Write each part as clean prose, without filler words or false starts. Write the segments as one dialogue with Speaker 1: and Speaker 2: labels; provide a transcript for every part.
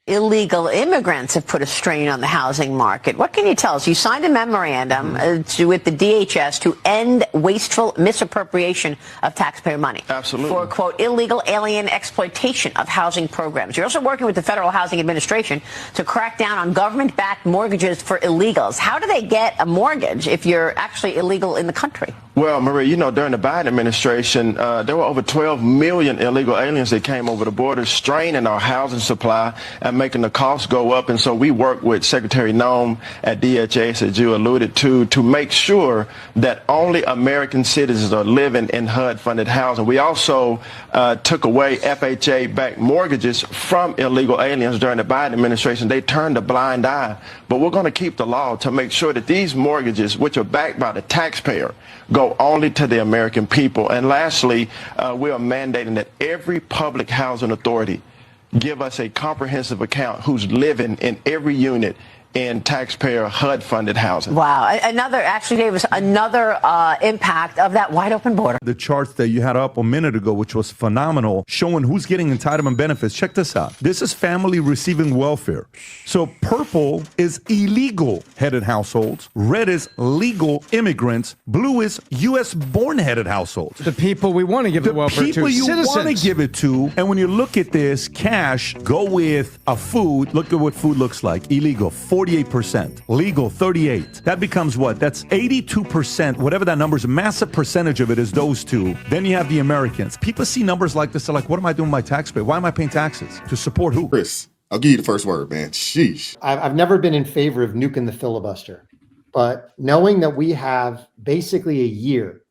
Speaker 1: illegal immigrants have put a strain on the housing market. What can you tell us? You signed a memorandum with the DHS to end wasteful misappropriation of taxpayer money.
Speaker 2: Absolutely.
Speaker 1: For, quote, illegal alien exploitation of housing programs. You're also working with the Federal Housing Administration to crack down on government-backed mortgages for illegals. How do they get a mortgage if you're actually illegal in the country?
Speaker 2: Well, Marie, during the Biden administration, there were over 12 million illegal aliens that came over the border, straining our housing supply and making the costs go up. And so we work with Secretary Noem at DHS, as you alluded to make sure that only American citizens are living in HUD-funded housing. We also took away FHA-backed mortgages from illegal aliens during the Biden administration. They turned a blind eye. But we're going to keep the law to make sure that these mortgages, which are backed by the taxpayer, go only to the American people. And lastly, we are mandating that every public housing authority give us a comprehensive account who's living in every unit in taxpayer HUD-funded housing.
Speaker 1: Wow. Actually, Davis, another impact of that wide open border.
Speaker 3: The charts that you had up a minute ago, which was phenomenal, showing who's getting entitlement benefits. Check this out. This is family receiving welfare. So purple is illegal headed households. Red is legal immigrants. Blue is U.S.-born headed households.
Speaker 4: The people we want to give the welfare to.
Speaker 3: People you
Speaker 4: citizens.
Speaker 3: want to give it to. And when you look at this, cash, go with a food. Look at what food looks like. Illegal, 48%. Legal, 38%. That becomes what? That's 82%. Whatever that number is, a massive percentage of it is those two. Then you have the Americans. People see numbers like this. They're like, what am I doing with my taxpayer? Why am I paying taxes? To support who?
Speaker 5: Chris, I'll give you the first word, man. Sheesh.
Speaker 6: I've never been in favor of nuking the filibuster, but knowing that we have basically a year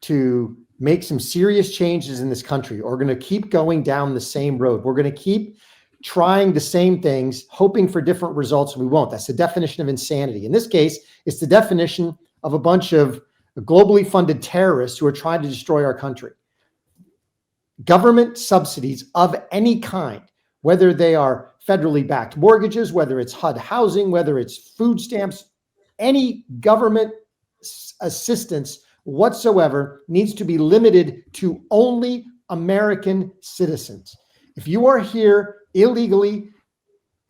Speaker 6: to make some serious changes in this country, or we're going to keep going down the same road. We're going to keep trying the same things, hoping for different results. We won't. That's the definition of insanity. In this case, it's the definition of a bunch of globally funded terrorists who are trying to destroy our country. Government subsidies of any kind, whether they are federally backed mortgages, whether it's HUD housing, whether it's food stamps, any government assistance whatsoever needs to be limited to only American citizens. If you are here illegally,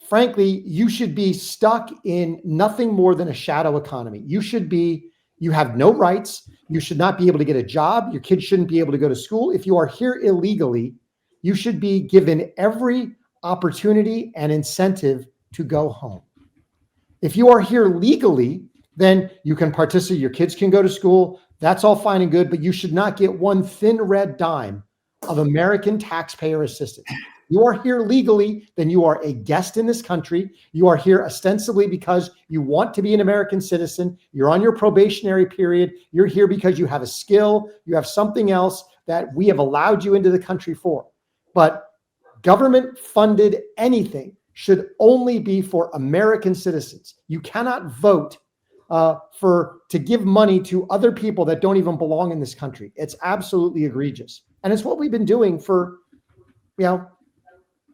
Speaker 6: frankly, you should be stuck in nothing more than a shadow economy. You have no rights. You should not be able to get a job. Your kids shouldn't be able to go to school. If you are here illegally, you should be given every opportunity and incentive to go home. If you are here legally, then you can participate. Your kids can go to school. That's all fine and good, but you should not get one thin red dime of American taxpayer assistance. You are here legally, then you are a guest in this country. You are here ostensibly because you want to be an American citizen. You're on your probationary period. You're here because you have a skill. You have something else that we have allowed you into the country for. But government funded anything should only be for American citizens. You cannot vote to give money to other people that don't even belong in this country. It's absolutely egregious. And it's what we've been doing for,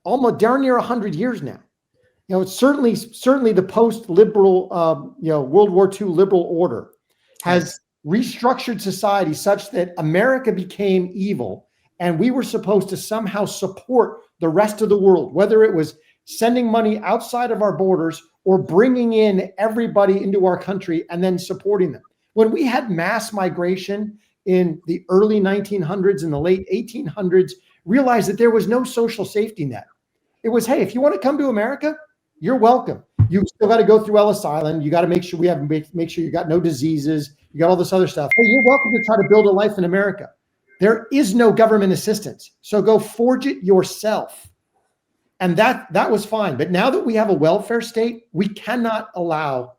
Speaker 6: almost darn near 100 years now. It's certainly the post-liberal, World War II liberal order has restructured society such that America became evil, and we were supposed to somehow support the rest of the world, whether it was sending money outside of our borders or bringing in everybody into our country and then supporting them. When we had mass migration in the early 1900s and the late 1800s, realized that there was no social safety net. It was, hey, if you want to come to America, you're welcome. You still got to go through Ellis Island. You got to make sure you got no diseases. You got all this other stuff. Hey, you're welcome to try to build a life in America. There is no government assistance. So go forge it yourself. And that was fine. But now that we have a welfare state, we cannot allow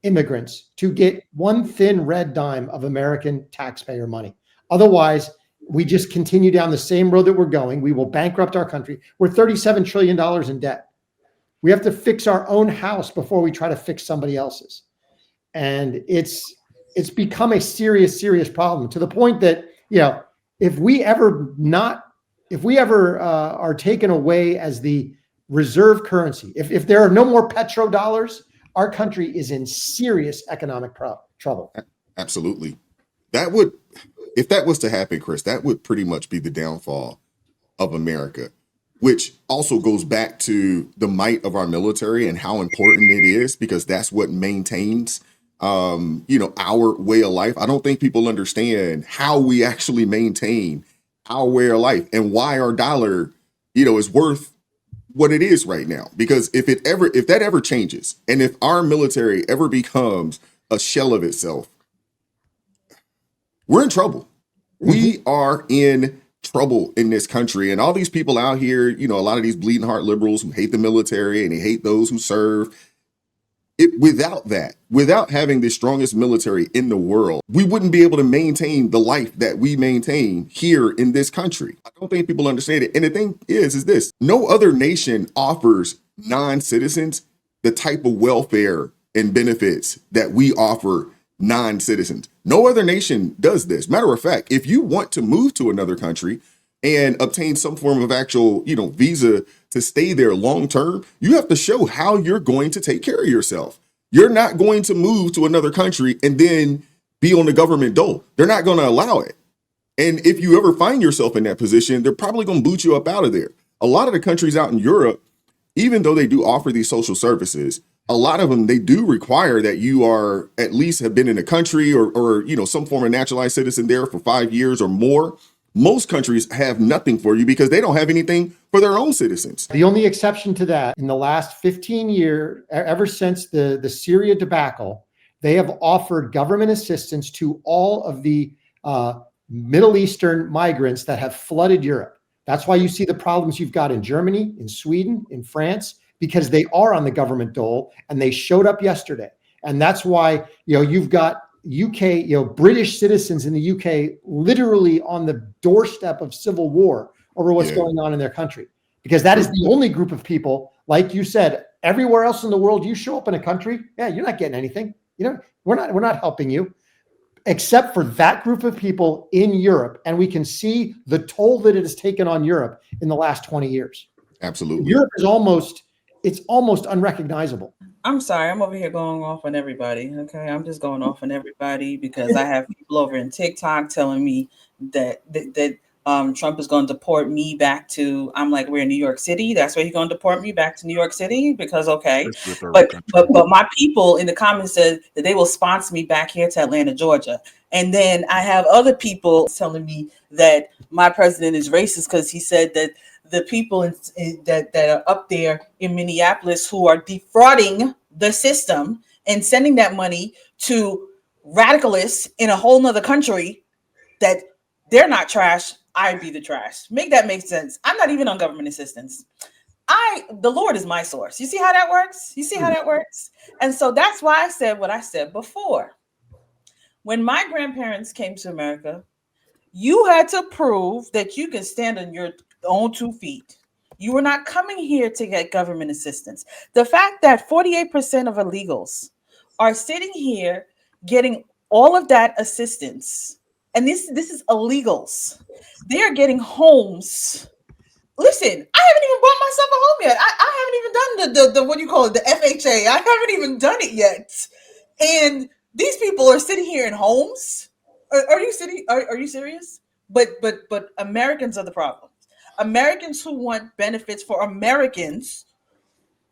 Speaker 6: immigrants to get one thin red dime of American taxpayer money. Otherwise, we just continue down the same road that we're going. We will bankrupt our country. We're $37 trillion in debt. We have to fix our own house before we try to fix somebody else's. And it's become a serious, serious problem to the point that, if we ever are taken away as the reserve currency, if there are no more petrodollars, our country is in serious economic trouble.
Speaker 5: Absolutely. If that was to happen, Chris, that would pretty much be the downfall of America. which also goes back to the might of our military and how important it is, because that's what maintains our way of life. I don't think people understand how we actually maintain our way of life and why our dollar, is worth what it is right now. Because if that ever changes, and if our military ever becomes a shell of itself, we're in trouble. We are in trouble in this country. And all these people out here, a lot of these bleeding heart liberals who hate the military and they hate those who serve. Without having the strongest military in the world, we wouldn't be able to maintain the life that we maintain here in this country. I don't think people understand it. And the thing is this: no other nation offers non-citizens the type of welfare and benefits that we offer non-citizens. No other nation does this. Matter of fact, if you want to move to another country and obtain some form of actual, visa to stay there long term, you have to show how you're going to take care of yourself. You're not going to move to another country and then be on the government dole. They're not going to allow it. And if you ever find yourself in that position, they're probably going to boot you up out of there. A lot of the countries out in Europe, even though they do offer these social services, a lot of them, they do require that you are at least have been in a country or some form of naturalized citizen there for 5 years or more. Most countries have nothing for you because they don't have anything for their own citizens.
Speaker 6: The only exception to that, in the last 15 years, ever since the Syria debacle, they have offered government assistance to all of the Middle Eastern migrants that have flooded Europe. That's why you see the problems you've got in Germany, in Sweden, in France, because they are on the government dole and they showed up yesterday. And that's why, you've got UK, British citizens in the UK literally on the doorstep of civil war over what's going on in their country, because that is the only group of people, like you said, everywhere else in the world, you show up in a country, you're not getting anything. We're not helping you, except for that group of people in Europe. And we can see the toll that it has taken on Europe in the last 20 years.
Speaker 5: Absolutely.
Speaker 6: Europe is almost unrecognizable.
Speaker 7: I'm sorry, I'm over here going off on everybody. Okay, I'm just going off on everybody because I have people over in TikTok telling me that Trump is going to deport me back to. I'm like, we're in New York City. That's where he's going to deport me back to New York City because but my people in the comments said that they will sponsor me back here to Atlanta, Georgia. And then I have other people telling me that my president is racist because he said that the people that are up there in Minneapolis who are defrauding the system and sending that money to radicalists in a whole nother country, that they're not trash, I'd be the trash. Make that make sense. I'm not even on government assistance. The Lord is my source. You see how that works? And so that's why I said what I said before. When my grandparents came to America, you had to prove that you can stand on your own 2 feet. You were not coming here to get government assistance. The fact that 48% of illegals are sitting here getting all of that assistance, and this is illegals. They are getting homes. Listen, I haven't even bought myself a home yet. I haven't even done the what do you call it, the FHA. I haven't even done it yet. And these people are sitting here in homes. Are you serious? But Americans are the problem. Americans who want benefits for Americans,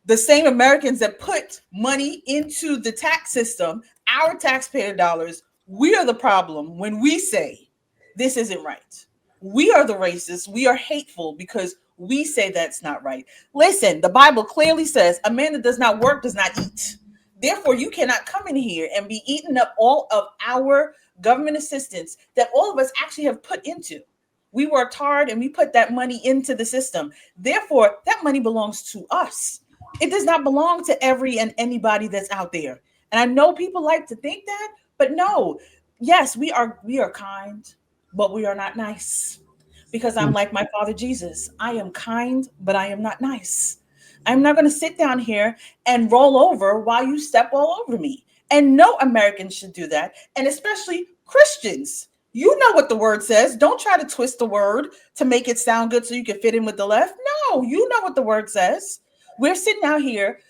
Speaker 7: the same Americans that put money into the tax system, our taxpayer dollars, we are the problem when we say this isn't right. We are the racists. We are hateful because we say that's not right. Listen, the Bible clearly says a man that does not work does not eat. Therefore, you cannot come in here and be eating up all of our government assistance that all of us actually have put into. We worked hard and we put that money into the system. Therefore, that money belongs to us. It does not belong to every and anybody that's out there. And I know people like to think that, but no. Yes, we are kind, but we are not nice. Because I'm like my father Jesus. I am kind, but I am not nice. I'm not going to sit down here and roll over while you step all over me. And no American should do that. And especially Christians. You know what the word says. Don't try to twist the word to make it sound good so you can fit in with the left. No, you know what the word says. We're sitting out here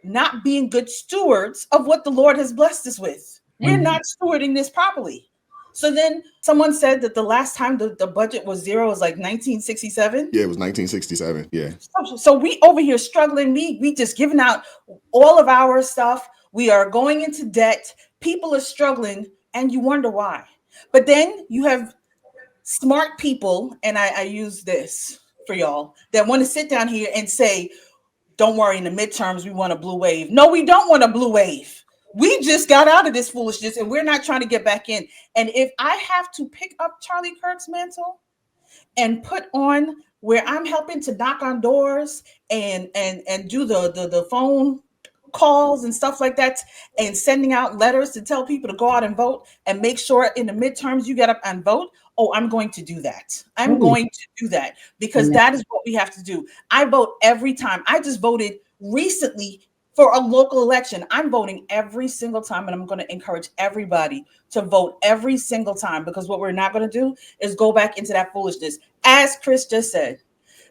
Speaker 7: not being good stewards of what the Lord has blessed us with. We're not stewarding this properly. So then someone said that the last time the budget was zero was like 1967.
Speaker 5: Yeah, it was 1967. Yeah.
Speaker 7: So we over here struggling. We just giving out all of our stuff. We are going into debt. People are struggling, and you wonder why. But then you have smart people, and I use this for y'all that want to sit down here and say, don't worry, in the midterms, we want a blue wave. No, we don't want a blue wave. We just got out of this foolishness and we're not trying to get back in. And if I have to pick up Charlie Kirk's mantle and put on where I'm helping to knock on doors and do the phone calls and stuff like that, and sending out letters to tell people to go out and vote and make sure in the midterms you get up and vote. Oh, I'm going to do that. I'm going to do that because that is what we have to do. I vote every time. I just voted recently for a local election. I'm voting every single time, and I'm going to encourage everybody to vote every single time, because what we're not going to do is go back into that foolishness. As Chris just said,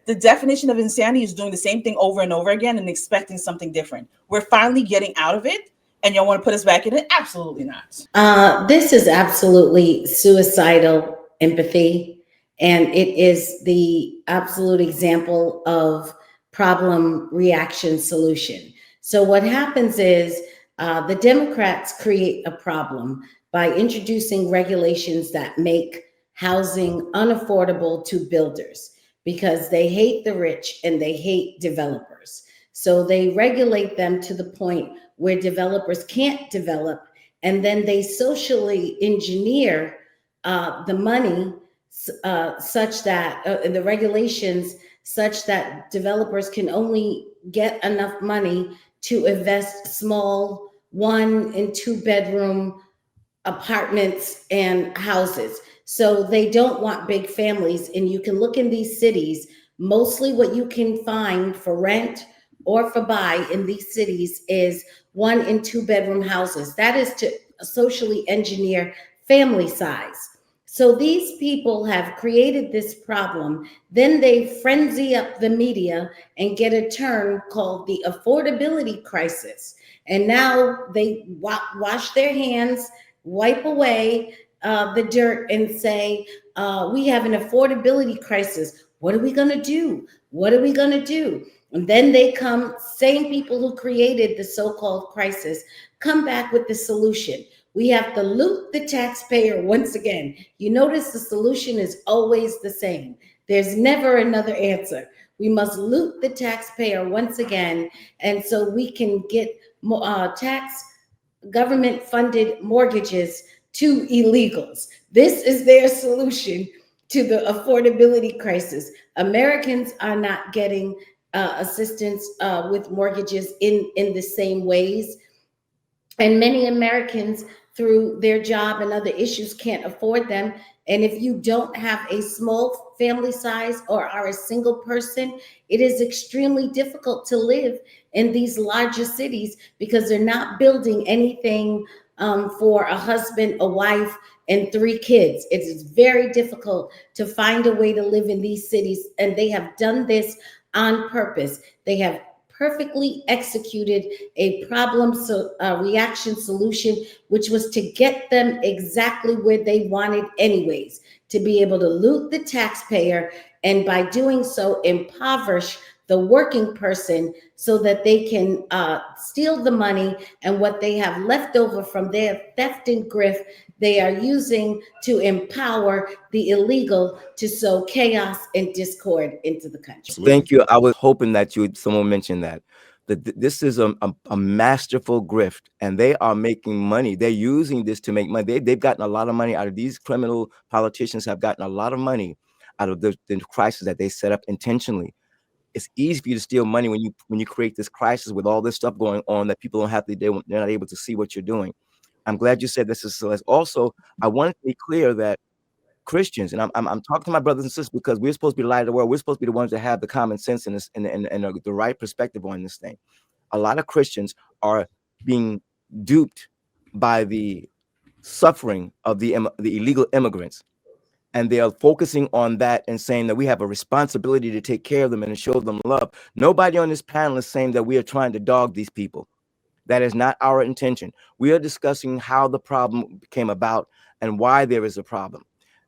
Speaker 7: the definition of insanity is doing the same thing over and over again and expecting something different. We're finally getting out of it, and y'all want to put us back in it? Absolutely not.
Speaker 8: This is absolutely suicidal empathy, and it is the absolute example of problem, reaction, solution. So what happens is the Democrats create a problem by introducing regulations that make housing unaffordable to builders, because they hate the rich and they hate developers. So they regulate them to the point where developers can't develop, and then they socially engineer the money such that the regulations such that developers can only get enough money to invest small 1 and 2 bedroom apartments and houses. So they don't want big families. And you can look in these cities, mostly what you can find for rent or for buy in these cities is 1 and 2 bedroom houses. That is to socially engineer family size. So these people have created this problem. Then they frenzy up the media and get a term called the affordability crisis. And now they wash their hands, wipe away the dirt and say, we have an affordability crisis. What are we going to do? What are we going to do? And then they come, same people who created the so-called crisis, come back with the solution. We have to loot the taxpayer once again. You notice the solution is always the same. There's never another answer. We must loot the taxpayer once again, and so we can get tax government-funded mortgages to illegals. This is their solution to the affordability crisis. Americans are not getting assistance with mortgages in the same ways. And many Americans, through their job and other issues, can't afford them. And if you don't have a small family size or are a single person, it is extremely difficult to live in these larger cities because they're not building anything for a husband, a wife, and 3 kids. It is very difficult to find a way to live in these cities. And they have done this on purpose. They have perfectly executed a problem reaction solution, which was to get them exactly where they wanted anyways, to be able to loot the taxpayer, and by doing so impoverish the working person so that they can steal the money, and what they have left over from their theft and grift, they are using to empower the illegal to sow chaos and discord into the country.
Speaker 9: Thank you. I was hoping that someone mentioned that. This is a masterful grift, and they are making money. They're using this to make money. They've gotten a lot of money out of these criminal politicians. Have gotten a lot of money out of the crisis that they set up intentionally. It's easy for you to steal money when you create this crisis with all this stuff going on that people don't have to. They're not able to see what you're doing. I'm glad you said this is also. I want to be clear that Christians, and I'm talking to my brothers and sisters, because we're supposed to be the light of the world. We're supposed to be the ones that have the common sense and the right perspective on this thing. A lot of Christians are being duped by the suffering of the illegal immigrants, and they are focusing on that and saying that we have a responsibility to take care of them and to show them love. Nobody on this panel is saying that we are trying to dog these people. That is not our intention. We are discussing how the problem came about and why there is a problem,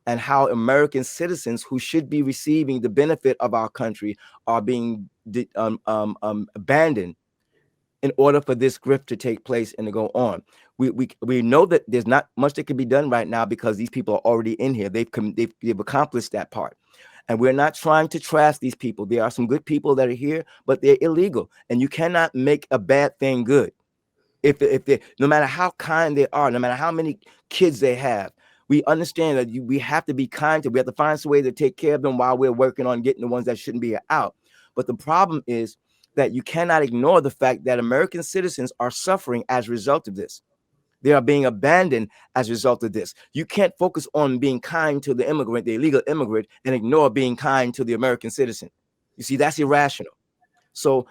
Speaker 9: and how American citizens who should be receiving the benefit of our country are being abandoned in order for this grift to take place and to go on. We know that there's not much that can be done right now because these people are already in here. They've accomplished that part. And we're not trying to trash these people. There are some good people that are here, but they're illegal. And you cannot make a bad thing good. If they, no matter how kind they are, no matter how many kids they have, we understand that we have to be kind to. We have to find some way to take care of them while we're working on getting the ones that shouldn't be out. But the problem is that you cannot ignore the fact that American citizens are suffering as a result of this. They are being abandoned as a result of this. You can't focus on being kind to the immigrant, the illegal immigrant, and ignore being kind to the American citizen. You see, that's irrational. So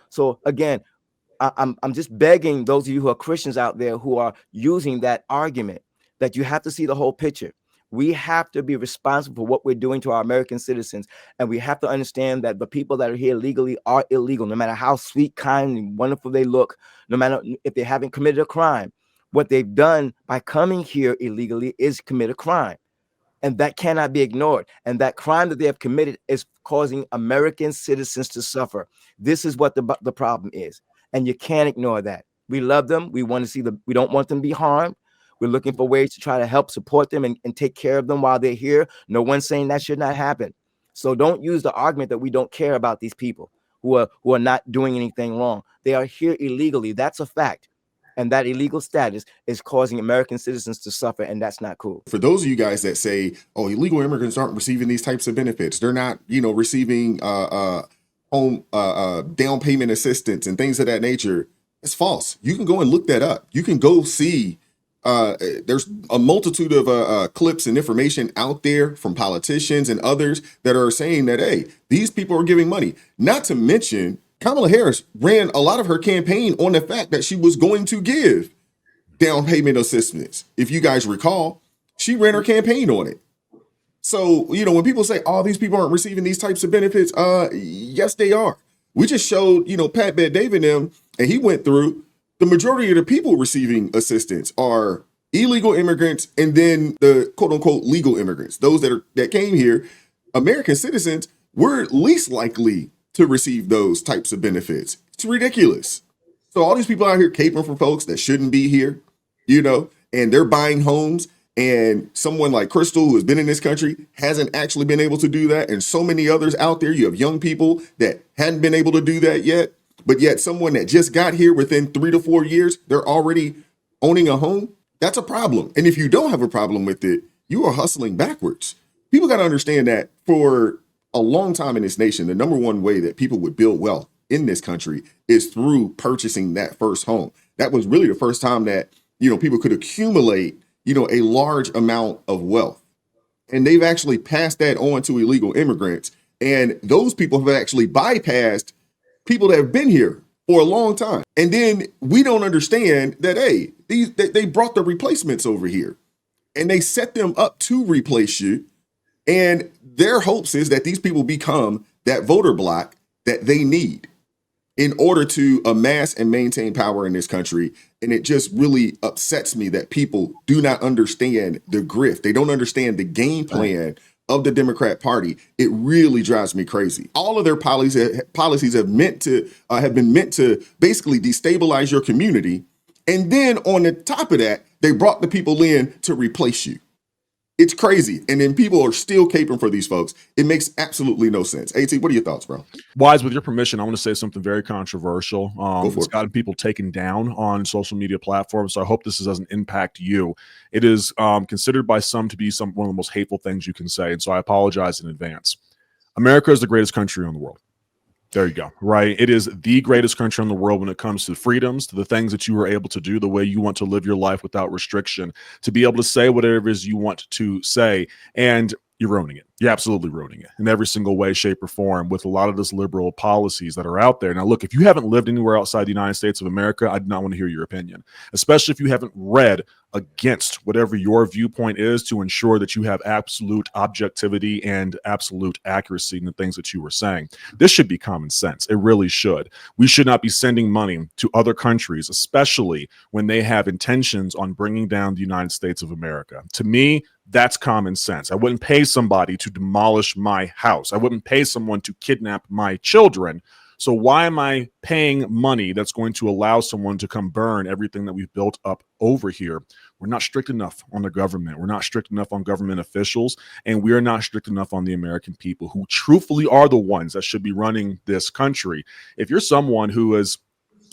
Speaker 9: again, I'm just begging those of you who are Christians out there who are using that argument that you have to see the whole picture. We have to be responsible for what we're doing to our American citizens. And we have to understand that the people that are here legally are illegal, no matter how sweet, kind, and wonderful they look, no matter if they haven't committed a crime. What they've done by coming here illegally is commit a crime. And that cannot be ignored. And that crime that they have committed is causing American citizens to suffer. This is what the problem is. And you can't ignore that. We love them. We want to see we don't want them to be harmed. We're looking for ways to try to help support them and take care of them while they're here. No one's saying that should not happen. So don't use the argument that we don't care about these people who are not doing anything wrong. They are here illegally. That's a fact. And that illegal status is causing American citizens to suffer, and that's not cool.
Speaker 5: For those of you guys that say, oh, illegal immigrants aren't receiving these types of benefits, they're not, receiving home down payment assistance and things of that nature, it's false. You can go and look that up. You can go see there's a multitude of clips and information out there from politicians and others that are saying that, hey, these people are giving money. Not to mention, Kamala Harris ran a lot of her campaign on the fact that she was going to give down payment assistance. If you guys recall, she ran her campaign on it. So, when people say, oh, these people aren't receiving these types of benefits, yes, they are. We just showed, Pat Bet-David and he went through the majority of the people receiving assistance are illegal immigrants and then the quote unquote legal immigrants, those that came here, American citizens, were least likely to receive those types of benefits. It's ridiculous. So all these people out here caping for folks that shouldn't be here, and they're buying homes, and someone like Crystal, who has been in this country, hasn't actually been able to do that. And so many others out there, you have young people that hadn't been able to do that yet, but yet someone that just got here within 3 to 4 years, they're already owning a home. That's a problem. And if you don't have a problem with it, you are hustling backwards. People got to understand that for a long time in this nation, the number one way that people would build wealth in this country is through purchasing that first home. That was really the first time that, people could accumulate, a large amount of wealth. And they've actually passed that on to illegal immigrants. And those people have actually bypassed people that have been here for a long time. And then we don't understand that, hey, they brought the replacements over here and they set them up to replace you. And their hopes is that these people become that voter bloc that they need in order to amass and maintain power in this country. And it just really upsets me that people do not understand the grift. They don't understand the game plan of the Democrat Party. It really drives me crazy. All of their policies have been meant to basically destabilize your community. And then on the top of that, they brought the people in to replace you. It's crazy. And then people are still caping for these folks. It makes absolutely no sense. AT, what are your thoughts, bro?
Speaker 10: Wise, with your permission, I want to say something very controversial. It's
Speaker 5: it.
Speaker 10: gotten people taken down on social media platforms. So I hope this doesn't impact you. It is considered by some to be one of the most hateful things you can say. And so I apologize in advance. America is the greatest country in the world. There you go. Right. It is the greatest country in the world when it comes to freedoms, to the things that you are able to do, the way you want to live your life without restriction, to be able to say whatever it is you want to say. And you're ruining it. You're absolutely ruining it in every single way, shape, or form with a lot of this liberal policies that are out there. Now, look, if you haven't lived anywhere outside the United States of America, I do not want to hear your opinion, especially if you haven't read against whatever your viewpoint is to ensure that you have absolute objectivity and absolute accuracy in the things that you were saying. This should be common sense. It really should. We should not be sending money to other countries, especially when they have intentions on bringing down the United States of America. To me, that's common sense. I wouldn't pay somebody to demolish my house. I wouldn't pay someone to kidnap my children. So why am I paying money that's going to allow someone to come burn everything that we've built up over here? We're not strict enough on the government. We're not strict enough on government officials, and we are not strict enough on the American people, who truthfully are the ones that should be running this country. If you're someone who is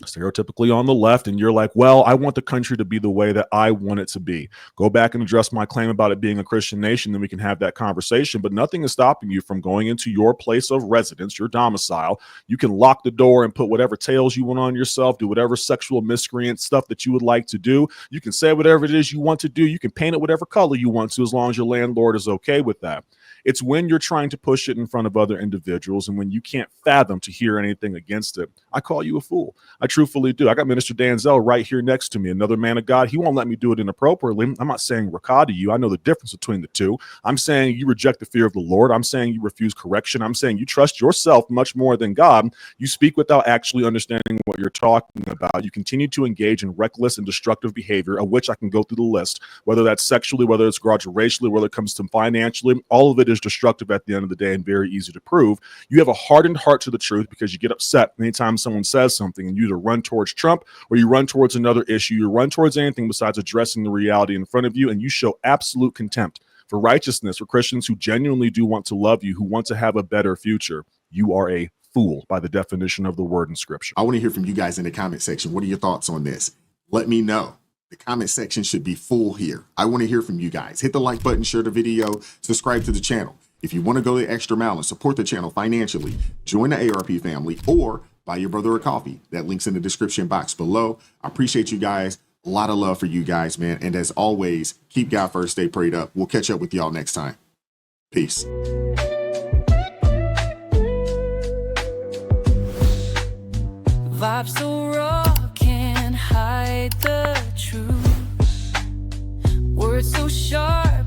Speaker 10: stereotypically on the left and you're like, well, I want the country to be the way that I want it to be, go back and address my claim about it being a Christian nation, then we can have that conversation. But nothing is stopping you from going into your place of residence, your domicile. You can lock the door and put whatever tails you want on yourself, do whatever sexual miscreant stuff that you would like to do. You can say whatever it is you want to do. You can paint it whatever color you want to, as long as your landlord is okay with that. It's when you're trying to push it in front of other individuals and when you can't fathom to hear anything against it, I call you a fool. I truthfully do. I got Minister Danzel right here next to me, another man of God. He won't let me do it inappropriately. I'm not saying rakah to you. I know the difference between the two. I'm saying you reject the fear of the Lord. I'm saying you refuse correction. I'm saying you trust yourself much more than God. You speak without actually understanding what you're talking about. You continue to engage in reckless and destructive behavior, of which I can go through the list, whether that's sexually, whether it's racially, whether it comes to financially. All of it is destructive at the end of the day and very easy to prove. You have a hardened heart to the truth because you get upset anytime someone says something, and you either run towards Trump or you run towards another issue. You run towards anything besides addressing the reality in front of you, and you show absolute contempt for righteousness, for Christians who genuinely do want to love you, who want to have a better future. You are a fool by the definition of the word in Scripture.
Speaker 5: I want to hear from you guys in the comment section. What are your thoughts on this? Let me know. The comment section should be full here. I want to hear from you guys. Hit the like button, share the video, subscribe to the channel. If you want to go the extra mile and support the channel financially, join the ARP family or buy your brother a coffee. That link's in the description box below. I appreciate you guys. A lot of love for you guys, man. And as always, keep God first, stay prayed up. We'll catch up with y'all next time. Peace.
Speaker 11: Vibes so raw, can't hide the truth. Words so sharp,